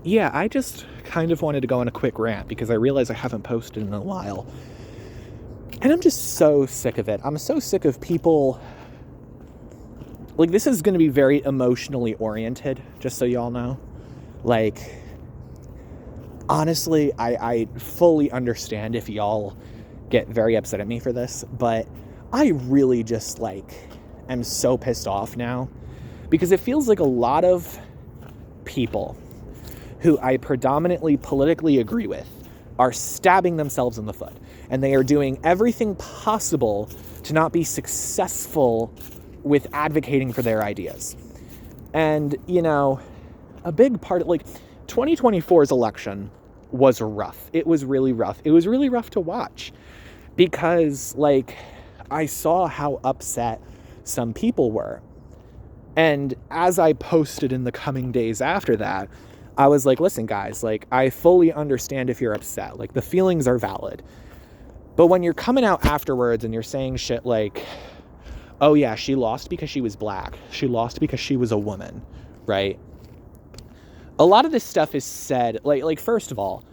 Yeah, I just kind of wanted to go on a quick rant because I realize I haven't posted in a while. And I'm just so sick of it. I'm so sick of people. Like, this is going to be very emotionally oriented, just so y'all know. Like, honestly, I fully understand if y'all get very upset at me for this, but I really just, am so pissed off now because it feels like a lot of people who I predominantly politically agree with are stabbing themselves in the foot, and they are doing everything possible to not be successful with advocating for their ideas. And, a big part of, 2024's election was rough. It was really rough. It was really rough to watch because, I saw how upset some people were. And as I posted in the coming days after that, I was like, listen, guys, I fully understand if you're upset. The feelings are valid. But when you're coming out afterwards and you're saying shit like, oh yeah, she lost because she was black. She lost because she was a woman, right? A lot of this stuff is said, first of all,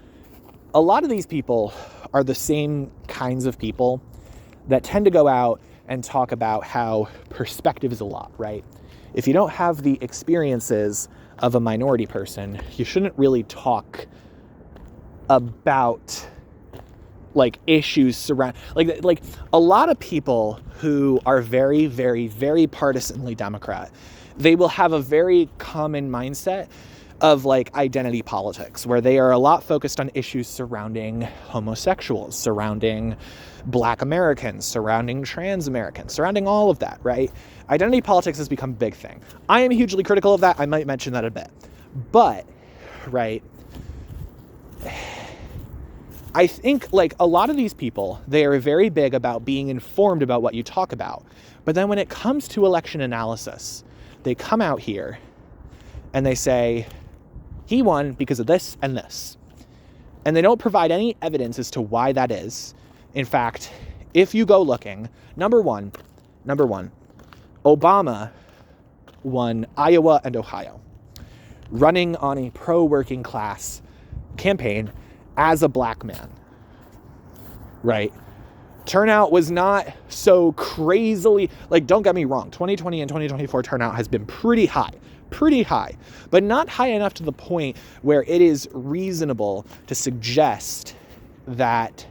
a lot of these people are the same kinds of people that tend to go out and talk about how perspective is a lot, right? If you don't have the experiences of a minority person, you shouldn't really talk about issues surround a lot of people who are very, very, very partisanly Democrat. They will have a very common mindset of identity politics, where they are a lot focused on issues surrounding homosexuals, surrounding Black Americans, surrounding trans Americans, surrounding all of that, right? Identity politics has become a big thing. I am hugely critical of that. I might mention that a bit. But, right, I think a lot of these people, they are very big about being informed about what you talk about. But then when it comes to election analysis, they come out here and they say, he won because of this and this. And they don't provide any evidence as to why that is. In fact, if you go looking, number one, Obama won Iowa and Ohio, running on a pro-working class campaign as a black man, right? Turnout was not so crazily, don't get me wrong, 2020 and 2024 turnout has been pretty high, but not high enough to the point where it is reasonable to suggest that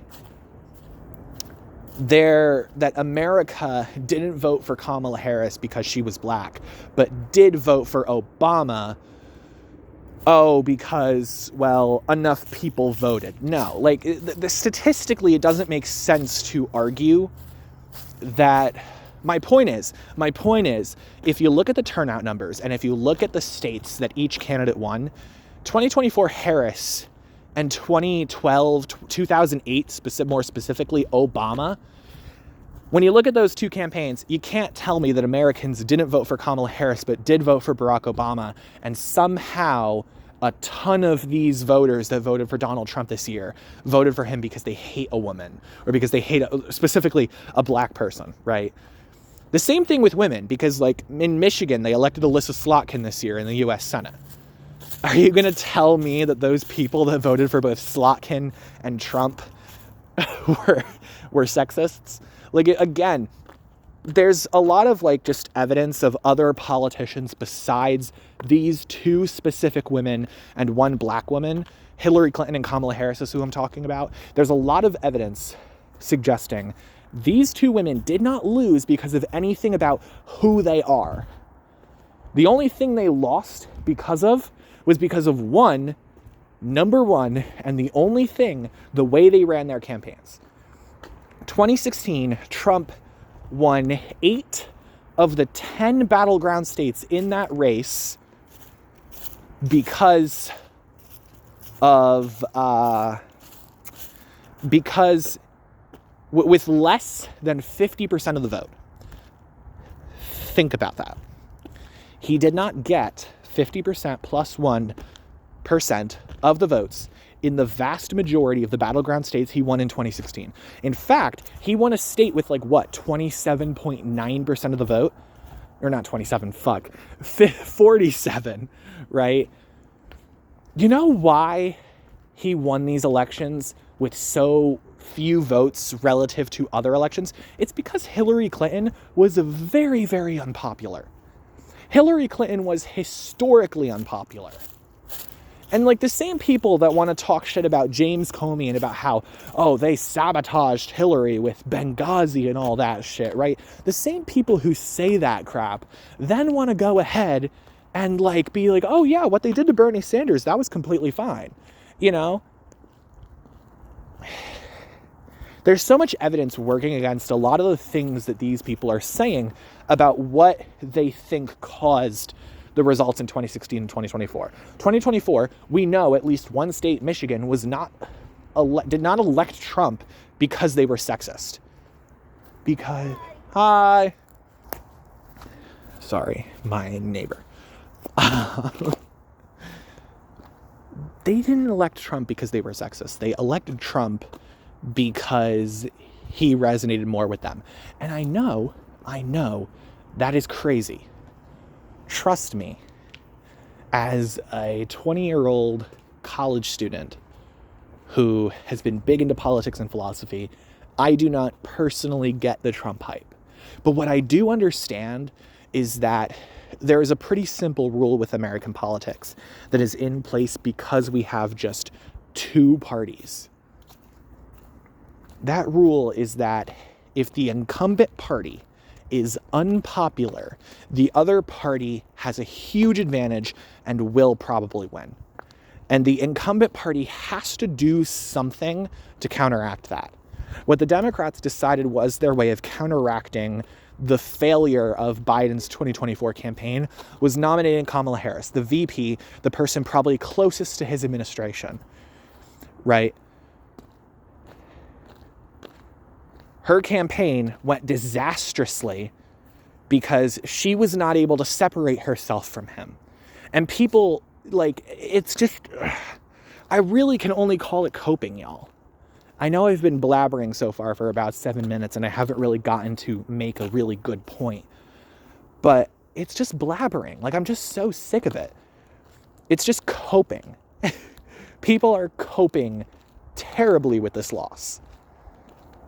America didn't vote for Kamala Harris because she was black, but did vote for Obama, because, enough people voted. No, statistically, it doesn't make sense to argue that. My point is, if you look at the turnout numbers and if you look at the states that each candidate won, 2024 Harris and 2008, more specifically, Obama, when you look at those two campaigns, you can't tell me that Americans didn't vote for Kamala Harris but did vote for Barack Obama, and somehow a ton of these voters that voted for Donald Trump this year voted for him because they hate a woman or because they hate specifically a black person, right? The same thing with women, because in Michigan, they elected Alyssa Slotkin this year in the U.S. Senate. Are you going to tell me that those people that voted for both Slotkin and Trump were sexists? Again, there's a lot of just evidence of other politicians besides these two specific women and one black woman, Hillary Clinton and Kamala Harris is who I'm talking about. There's a lot of evidence suggesting these two women did not lose because of anything about who they are. The only thing they lost because of was because of number one, and the only thing, the way they ran their campaigns. 2016, Trump won 8 of the 10 battleground states in that race because with less than 50% of the vote. Think about that. He did not get 50% plus 1% of the votes in the vast majority of the battleground states he won in 2016. In fact, he won a state with 27.9% of the vote, or not 27, 47, right? You know why he won these elections with so few votes relative to other elections? It's because Hillary Clinton was very, very unpopular. Hillary Clinton was historically unpopular. And like the same people that want to talk shit about James Comey and about how, oh, they sabotaged Hillary with Benghazi and all that shit, right? The same people who say that crap then want to go ahead and like be like, oh yeah, what they did to Bernie Sanders, that was completely fine. You know? There's so much evidence working against a lot of the things that these people are saying about what they think caused the results in 2016 and 2024. 2024, we know at least one state, Michigan, did not elect Trump because they were sexist. Hi. Sorry, my neighbor. They didn't elect Trump because they were sexist. They elected Trump because he resonated more with them. And I know that is crazy. Trust me, as a 20-year-old college student who has been big into politics and philosophy, I do not personally get the Trump hype. But what I do understand is that there is a pretty simple rule with American politics that is in place because we have just two parties. That rule is that if the incumbent party is unpopular, the other party has a huge advantage and will probably win. And the incumbent party has to do something to counteract that. What the Democrats decided was their way of counteracting the failure of Biden's 2024 campaign was nominating Kamala Harris, the VP, the person probably closest to his administration, right? Her campaign went disastrously because she was not able to separate herself from him. And people, like, it's just, I really can only call it coping, y'all. I know I've been blabbering so far for about 7 minutes and I haven't really gotten to make a really good point. But it's just blabbering. Like, I'm just so sick of it. It's just coping. People are coping terribly with this loss.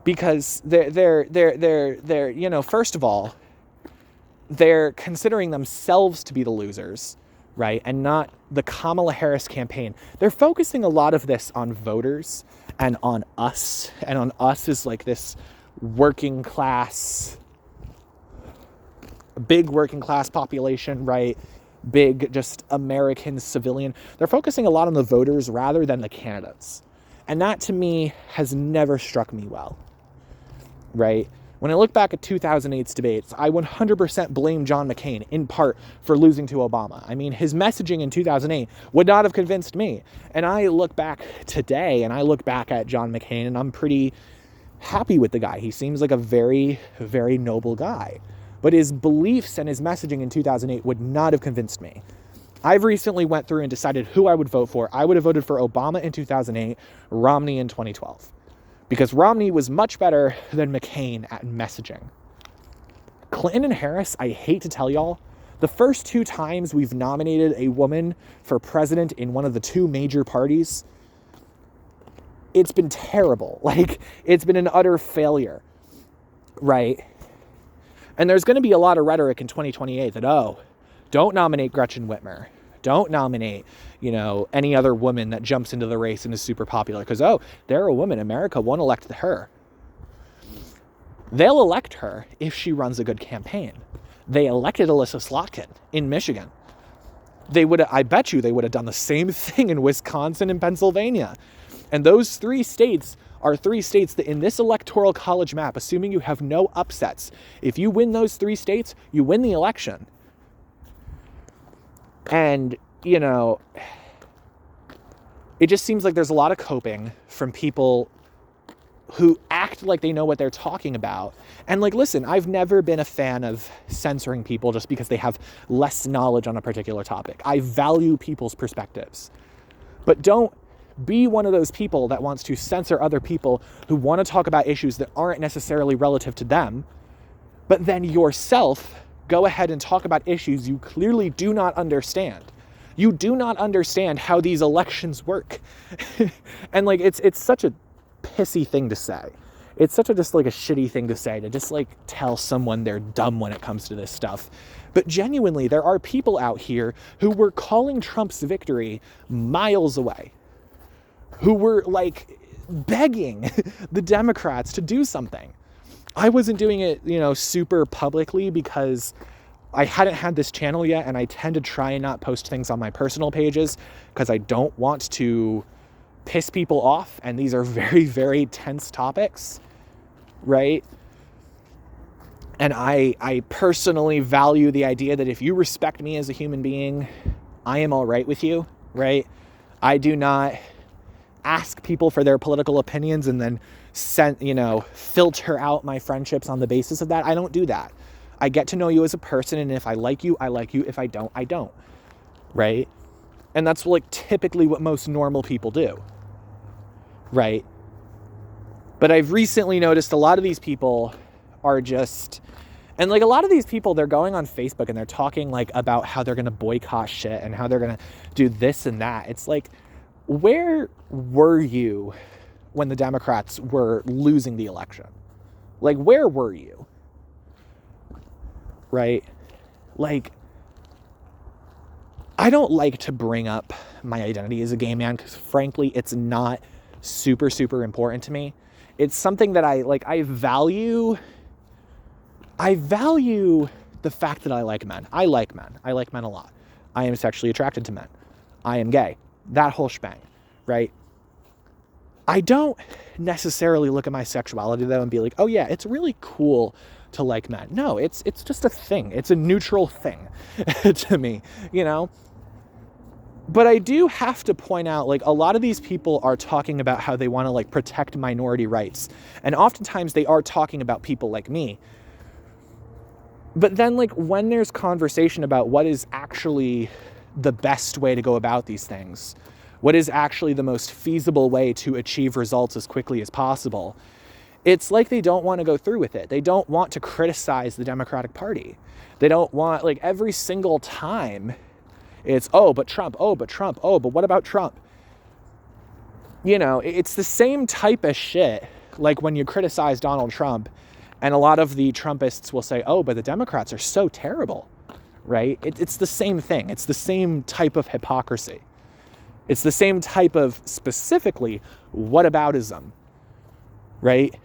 Because they're you know, first of all, they're considering themselves to be the losers, right? And not the Kamala Harris campaign. They're focusing a lot of this on voters and on us. And on us is like this working class, big working class population, right? Big just American civilian. They're focusing a lot on the voters rather than the candidates. And that to me has never struck me well. Right? When I look back at 2008's debates, I 100% blame John McCain in part for losing to Obama. I mean, his messaging in 2008 would not have convinced me. And I look back today and I look back at John McCain and I'm pretty happy with the guy. He seems like a very, very noble guy. But his beliefs and his messaging in 2008 would not have convinced me. I've recently went through and decided who I would vote for. I would have voted for Obama in 2008, Romney in 2012. Because Romney was much better than McCain at messaging. Clinton and Harris, I hate to tell y'all, the first two times we've nominated a woman for president in one of the two major parties, it's been terrible. Like, it's been an utter failure, right? And there's going to be a lot of rhetoric in 2028 that, oh, don't nominate Gretchen Whitmer. Don't nominate, you know, any other woman that jumps into the race and is super popular. Because, oh, they're a woman. America won't elect her. They'll elect her if she runs a good campaign. They elected Alyssa Slotkin in Michigan. I bet you they would have done the same thing in Wisconsin and Pennsylvania. And those three states are three states that in this electoral college map, assuming you have no upsets, if you win those three states, you win the election. And, you know, it just seems like there's a lot of coping from people who act like they know what they're talking about. And like, listen, I've never been a fan of censoring people just because they have less knowledge on a particular topic. I value people's perspectives. But don't be one of those people that wants to censor other people who want to talk about issues that aren't necessarily relative to them, but then yourself go ahead and talk about issues you clearly do not understand. You do not understand how these elections work. And like, it's such a pissy thing to say. It's such a just like a shitty thing to say, to just like tell someone they're dumb when it comes to this stuff. But genuinely, there are people out here who were calling Trump's victory miles away, who were like begging the Democrats to do something. I wasn't doing it, super publicly because I hadn't had this channel yet, and I tend to try and not post things on my personal pages because I don't want to piss people off, and these are very, very tense topics, right? And I personally value the idea that if you respect me as a human being, I am all right with you, right? I do not ask people for their political opinions and then filter out my friendships on the basis of that. I don't do that. I get to know you as a person, and if I like you, I like you. If I don't, I don't, right? And that's like typically what most normal people do, right? But I've recently noticed a lot of these people are just, and like a lot of these people, they're going on Facebook and they're talking like about how they're going to boycott shit and how they're going to do this and that. It's like, where were you when the Democrats were losing the election? Like, where were you? Right? Like, I don't like to bring up my identity as a gay man because frankly, it's not super, super important to me. It's something that I value the fact that I like men. I like men. I like men a lot. I am sexually attracted to men. I am gay. That whole shebang, right? I don't necessarily look at my sexuality though and be like, oh yeah, it's really cool to like men. No, it's just a thing. It's a neutral thing to me, But I do have to point out, like, a lot of these people are talking about how they want to like protect minority rights. And oftentimes they are talking about people like me. But then like when there's conversation about what is actually the best way to go about these things, what is actually the most feasible way to achieve results as quickly as possible, it's like they don't want to go through with it. They don't want to criticize the Democratic Party. They don't want, like, every single time it's, oh, but Trump, oh, but Trump, oh, but what about Trump? It's the same type of shit like when you criticize Donald Trump and a lot of the Trumpists will say, oh, but the Democrats are so terrible, right? It's the same thing. It's the same type of hypocrisy. It's the same type of, specifically, whataboutism, right?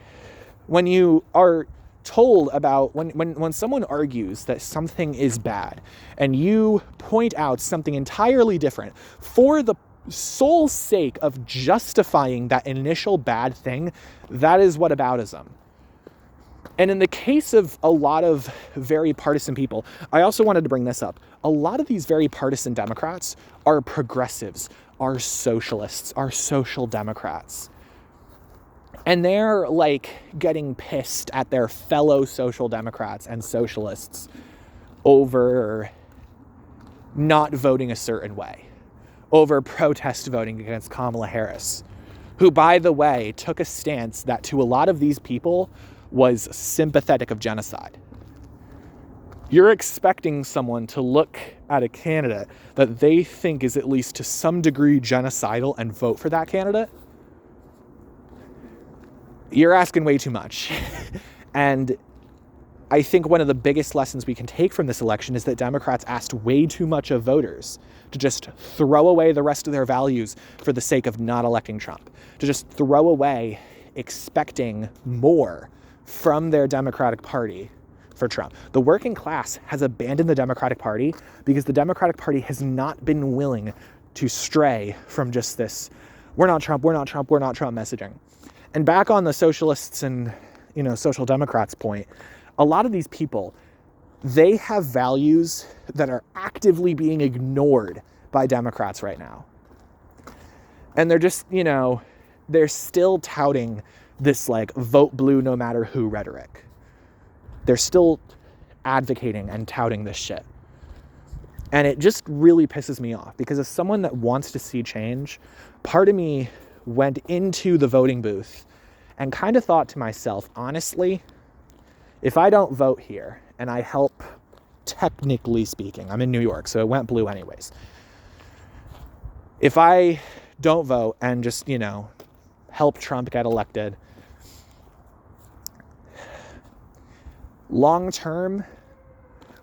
When you are told about, when someone argues that something is bad and you point out something entirely different for the sole sake of justifying that initial bad thing, that is whataboutism. And in the case of a lot of very partisan people, I also wanted to bring this up. A lot of these very partisan Democrats are progressives, are socialists, are social democrats. And they're like getting pissed at their fellow social democrats and socialists over not voting a certain way, over protest voting against Kamala Harris, who, by the way, took a stance that to a lot of these people was sympathetic of genocide. You're expecting someone to look at a candidate that they think is at least to some degree genocidal and vote for that candidate? You're asking way too much. And I think one of the biggest lessons we can take from this election is that Democrats asked way too much of voters to just throw away the rest of their values for the sake of not electing Trump, to just throw away expecting more from their Democratic Party for Trump. The working class has abandoned the Democratic Party because the Democratic Party has not been willing to stray from just this, we're not Trump, we're not Trump, we're not Trump messaging. And back on the socialists and, social democrats point, a lot of these people, they have values that are actively being ignored by Democrats right now. And they're just, they're still touting this like vote blue no matter who rhetoric. They're still advocating and touting this shit. And it just really pisses me off because as someone that wants to see change, part of me went into the voting booth and kind of thought to myself, honestly, if I don't vote here and I help, technically speaking, I'm in New York, so it went blue anyways. if I don't vote and just, help Trump get elected, long term,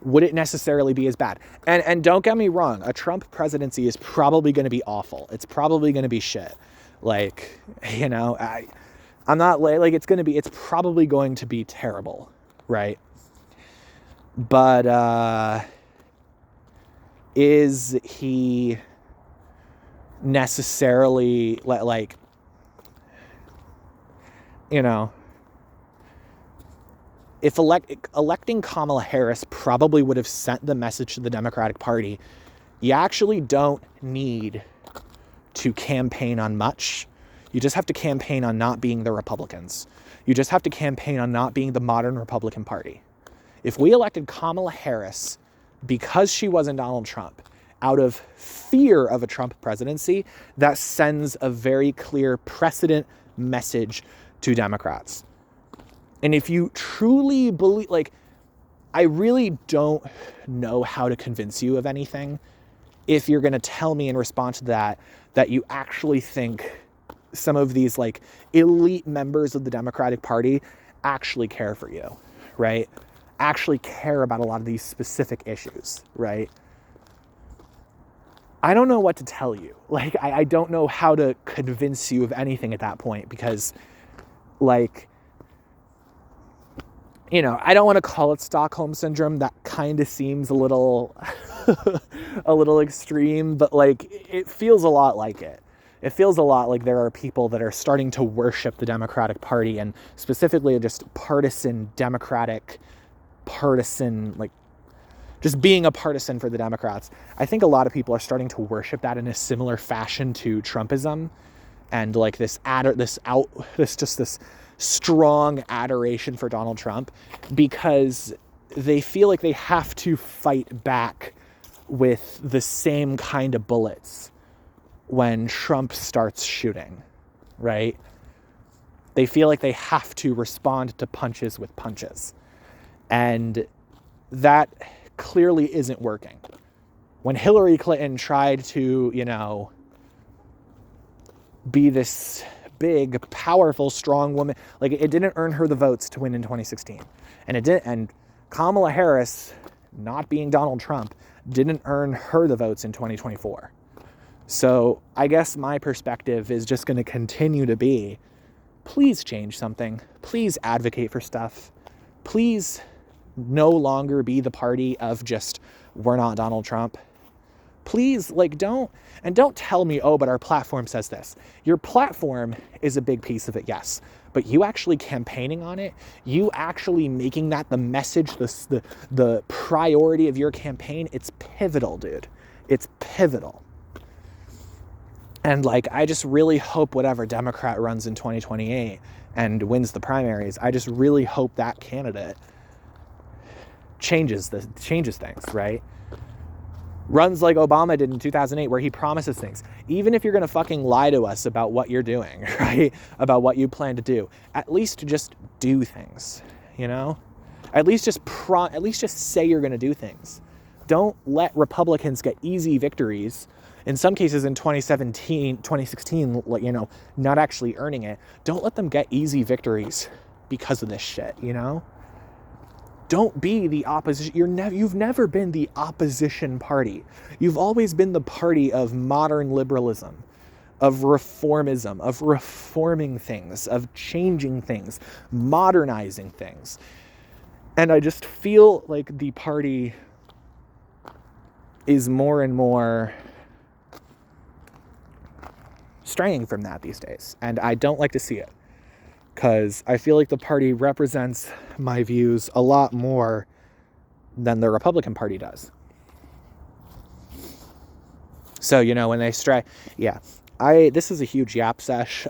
would it necessarily be as bad? And don't get me wrong, a Trump presidency is probably going to be awful. It's probably going to be shit. Like, I'm not like, it's probably going to be terrible, right? But is he necessarily like, if electing Kamala Harris probably would have sent the message to the Democratic Party, you actually don't need to campaign on much. You just have to campaign on not being the Republicans. You just have to campaign on not being the modern Republican Party. If we elected Kamala Harris because she wasn't Donald Trump, out of fear of a Trump presidency, that sends a very clear precedent message to Democrats. And if you truly believe, I really don't know how to convince you of anything if you're going to tell me in response to that you actually think some of these elite members of the Democratic Party actually care for you, right? Actually care about a lot of these specific issues, right? I don't know what to tell you. I don't know how to convince you of anything at that point because, I don't want to call it Stockholm Syndrome. That kind of seems a little, a little extreme, but it feels a lot like it. It feels a lot like there are people that are starting to worship the Democratic Party and specifically just just being a partisan for the Democrats. I think a lot of people are starting to worship that in a similar fashion to Trumpism and this strong adoration for Donald Trump because they feel like they have to fight back with the same kind of bullets when Trump starts shooting, right? They feel like they have to respond to punches with punches. And that clearly isn't working. When Hillary Clinton tried to, be this big, powerful, strong woman, it didn't earn her the votes to win in 2016. And Kamala Harris, not being Donald Trump, didn't earn her the votes in 2024. So I guess my perspective is just going to continue to be, please change something. Please advocate for stuff. Please no longer be the party of just, we're not Donald Trump. Please, don't tell me, but our platform says this. Your platform is a big piece of it, yes. But you actually campaigning on it, you actually making that the message, the priority of your campaign, it's pivotal, dude. It's pivotal. And I just really hope whatever Democrat runs in 2028 and wins the primaries, I just really hope that candidate changes things, right? Runs like Obama did in 2008, where he promises things. Even if you're going to fucking lie to us about what you're doing, right? About what you plan to do, at least just do things, At least just say you're going to do things. Don't let Republicans get easy victories. In some cases in 2016, not actually earning it. Don't let them get easy victories because of this shit, Don't be the opposition. You've never been the opposition party. You've always been the party of modern liberalism, of reformism, of reforming things, of changing things, modernizing things. And I just feel like the party is more and more straying from that these days. And I don't like to see it. Because I feel like the party represents my views a lot more than the Republican Party does. So, when they stray, this is a huge yap sesh.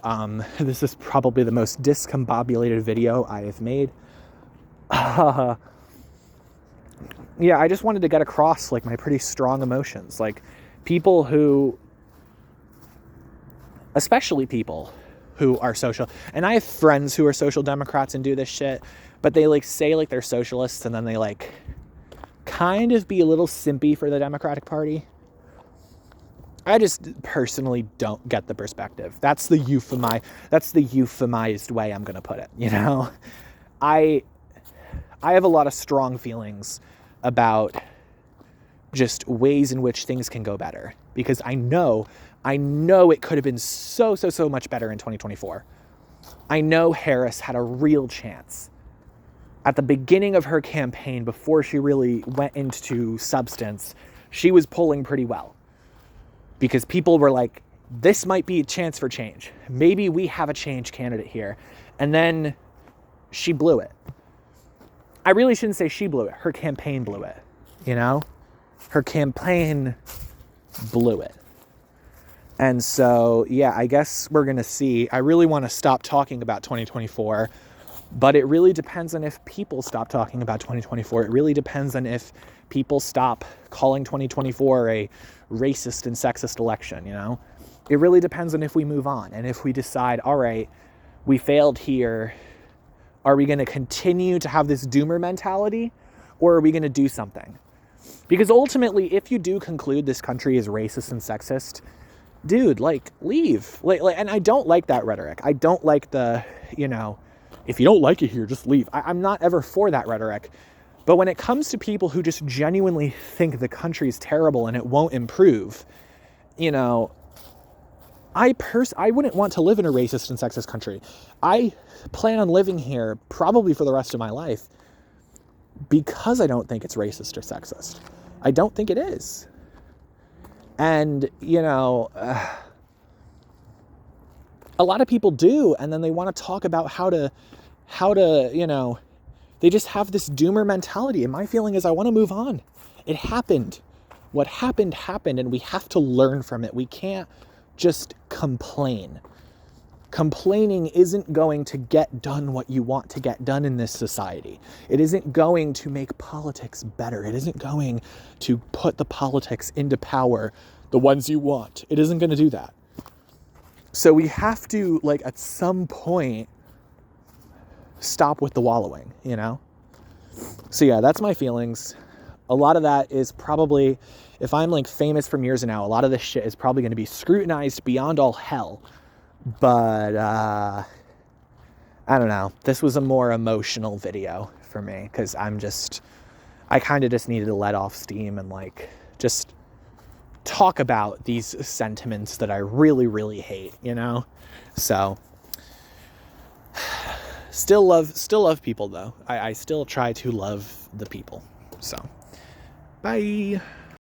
This is probably the most discombobulated video I have made. I just wanted to get across my pretty strong emotions. People who, especially people who are social, and I have friends who are social democrats and do this shit, but they say they're socialists and then they kind of be a little simpy for the Democratic Party. I just personally don't get the perspective. That's the euphemized way I'm going to put it, you know? I have a lot of strong feelings about just ways in which things can go better, because I know it could have been so much better in 2024. I know Harris had a real chance. At the beginning of her campaign, before she really went into substance, she was polling pretty well, because people were like, this might be a chance for change. Maybe we have a change candidate here. And then she blew it. I really shouldn't say she blew it. Her campaign blew it, you know? Her campaign blew it. And so, yeah, I guess we're going to see. I really want to stop talking about 2024, but it really depends on if people stop talking about 2024. It really depends on if people stop calling 2024 a racist and sexist election, you know? It really depends on if we move on and if we decide, all right, we failed here. Are we going to continue to have this doomer mentality, or are we going to do something? Because ultimately, if you do conclude this country is racist and sexist, dude, like, leave. Like, and I don't like that rhetoric. I don't like the, you know, if you don't like it here, just leave. I'm not ever for that rhetoric. But when it comes to people who just genuinely think the country's terrible and it won't improve, you know, I wouldn't want to live in a racist and sexist country. I plan on living here probably for the rest of my life because I don't think it's racist or sexist. I don't think it is. And, you know, a lot of people do, and then they want to talk about how to, you know, they just have this doomer mentality. And my feeling is I want to move on. It happened. What happened, and we have to learn from it. We can't just complain. Complaining isn't going to get done what you want to get done in this society. It isn't going to make politics better. It isn't going to put the politics into power, the ones you want. It isn't going to do that. So we have to, like, at some point, stop with the wallowing, you know? So yeah, that's my feelings. A lot of that is probably, if I'm like famous from years now, a lot of this shit is probably going to be scrutinized beyond all hell. But, I don't know. This was a more emotional video for me because I kind of just needed to let off steam and like just talk about these sentiments that I really, really hate, you know? So still love people though. I still try to love the people. So bye.